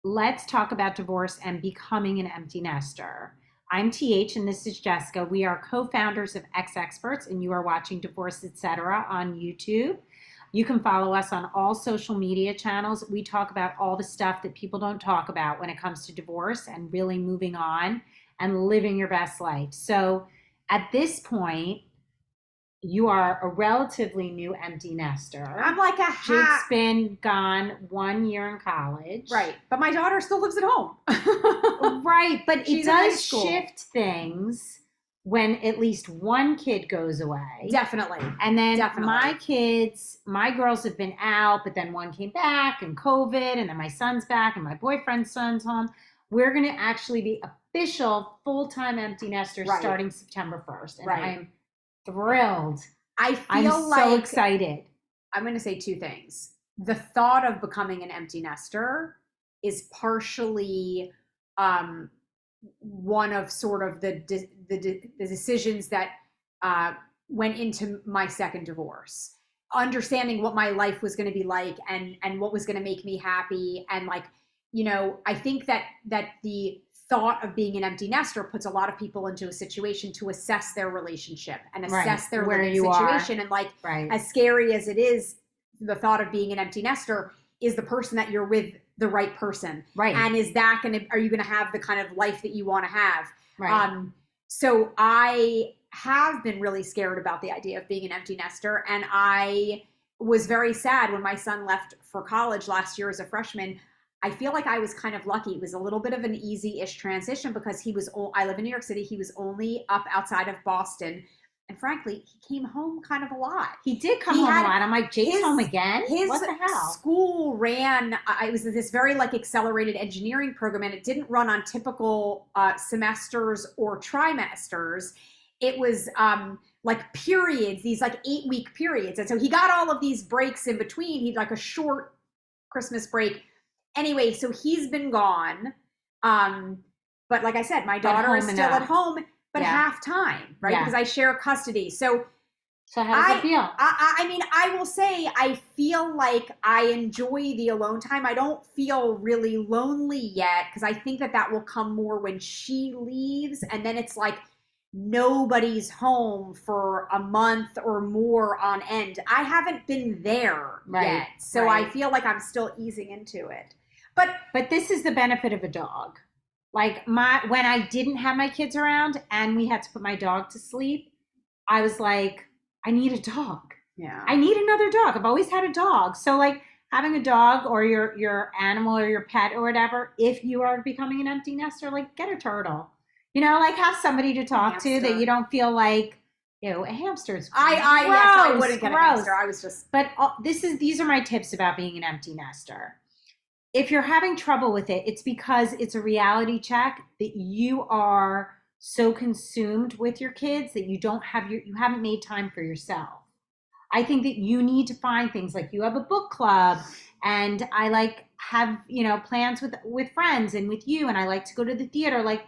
let's talk about divorce and becoming an empty nester. I'm TH and this is Jessica. We are co-founders of X Experts and you are watching Divorce Etc. on YouTube. You can follow us on all social media channels. We talk about all the stuff that people don't talk about when it comes to divorce and really moving on and living your best life. So at this point, you are a relatively new empty nester. I'm like a Jake's hat. been gone 1 year in college. Right. But my daughter still lives at home. Right. But it She's in high does school. shift things when at least one kid goes away. Definitely. And then Definitely. my girls have been out, but then one came back and COVID, and then my son's back and my boyfriend's son's home. We're going to actually be official full-time empty nesters Right. starting September 1st. And Right. I'm thrilled. I feel I'm like so excited. I'm going to say two things. The thought of becoming an empty nester is partially one of sort of the decisions that went into my second divorce. Understanding what my life was going to be like and what was going to make me happy, and like, I think that the thought of being an empty nester puts a lot of people into a situation to assess their relationship and assess their where living you situation. are. And like, Right. as scary as it is, the thought of being an empty nester, is the person that you're with the right person? Right. And are you going to have the kind of life that you want to have? Right. So I have been really scared about the idea of being an empty nester. And I was very sad when my son left for college last year as a freshman. I feel like I was kind of lucky. It was a little bit of an easy-ish transition because I live in New York City. He was only up outside of Boston. And frankly, he came home kind of a lot. He did come home a lot. I'm like, Jake's home again? What the hell? School ran, it was this very like accelerated engineering program, and it didn't run on typical semesters or trimesters. It was like periods, these like 8-week periods. And so he got all of these breaks in between. He'd like a short Christmas break. Anyway, so he's been gone. But like I said, my daughter is still at home, but half time, right? Because I share custody. So how does it feel? I mean, I will say I feel like I enjoy the alone time. I don't feel really lonely yet because I think that will come more when she leaves. And then it's like nobody's home for a month or more on end. I haven't been there yet. So I feel like I'm still easing into it. But this is the benefit of a dog. Like when I didn't have my kids around and we had to put my dog to sleep, I was like, I need a dog. Yeah. I need another dog. I've always had a dog. So like having a dog or your animal or your pet or whatever, if you are becoming an empty nester, like get a turtle. Like have somebody to talk to that you don't feel like, a hamster's gross. Yes, I wouldn't get a hamster. I was just. But these are my tips about being an empty nester. If you're having trouble with it, it's because it's a reality check that you are so consumed with your kids that you haven't made time for yourself. I think that you need to find things like you have a book club, and I like have, plans with friends and with you, and I like to go to the theater. Like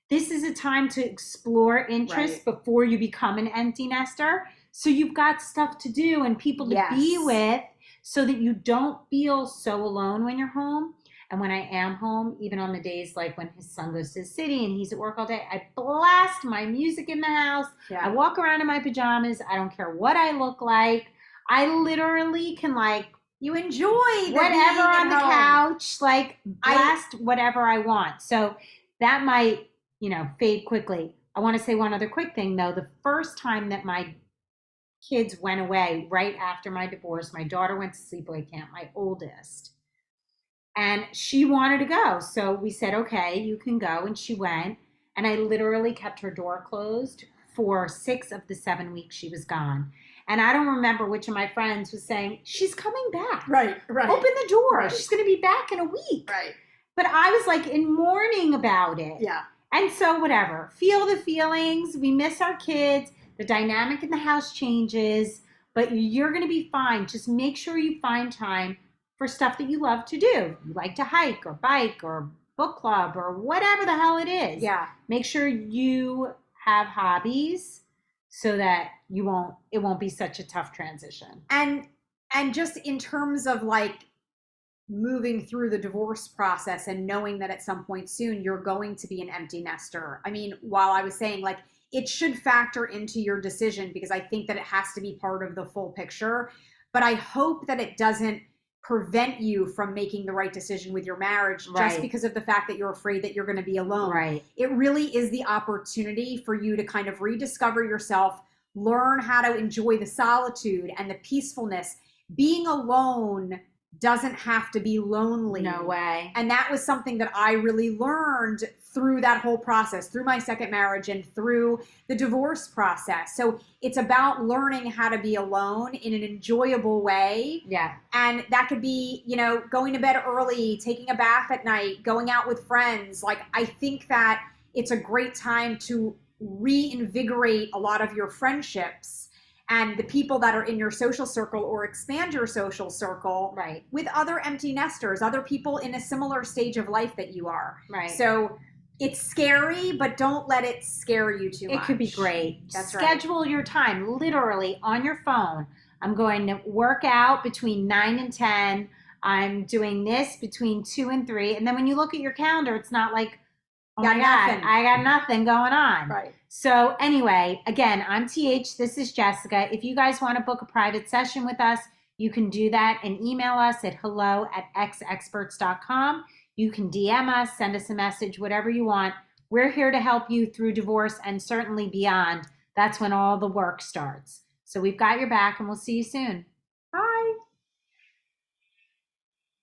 this is a time to explore interests before you become an empty nester. So you've got stuff to do and people to be with, so that you don't feel so alone when you're home. And when I am home, even on the days like when his son goes to the city and he's at work all day, I blast my music in the house. I walk around in my pajamas. I don't care what I look like. I literally can you enjoy whatever on the couch, like blast whatever I want. So that might, fade quickly. I want to say one other quick thing though. The first time that my kids went away right after my divorce, my daughter went to sleepaway camp, my oldest, and she wanted to go. So we said, okay, you can go. And she went, and I literally kept her door closed for 6 of the 7 weeks she was gone. And I don't remember which of my friends was saying, she's coming back. Right. Open the door. She's going to be back in a week. Right. But I was like in mourning about it. Yeah. And so whatever, feel the feelings. We miss our kids. The dynamic in the house changes, but you're going to be fine. Just make sure you find time for stuff that you love to do. You like to hike or bike or book club or whatever the hell it is. Yeah. Make sure you have hobbies so that it won't be such a tough transition. And just in terms of like moving through the divorce process and knowing that at some point soon you're going to be an empty nester. I mean, while I was saying like it should factor into your decision because I think that it has to be part of the full picture, but I hope that it doesn't prevent you from making the right decision with your marriage just because of the fact that you're afraid that you're going to be alone. Right. It really is the opportunity for you to kind of rediscover yourself, learn how to enjoy the solitude and the peacefulness. Being alone doesn't have to be lonely. No way. And that was something that I really learned through that whole process, through my second marriage and through the divorce process. So it's about learning how to be alone in an enjoyable way. Yeah. And that could be, you know, going to bed early, taking a bath at night, going out with friends. Like, I think that it's a great time to reinvigorate a lot of your friendships and the people that are in your social circle, or expand your social circle with other empty nesters, other people in a similar stage of life that you are. Right. So it's scary, but don't let it scare you too much. It could be great. That's Schedule your time literally on your phone. I'm going to work out between 9 and 10. I'm doing this between 2 and 3. And then when you look at your calendar, it's not like, oh my God, I got nothing going on. Right. So anyway, again, I'm TH. This is Jessica. If you guys want to book a private session with us, you can do that and email us at hello@xexperts.com. You can DM us, send us a message, whatever you want. We're here to help you through divorce and certainly beyond. That's when all the work starts. So we've got your back and we'll see you soon.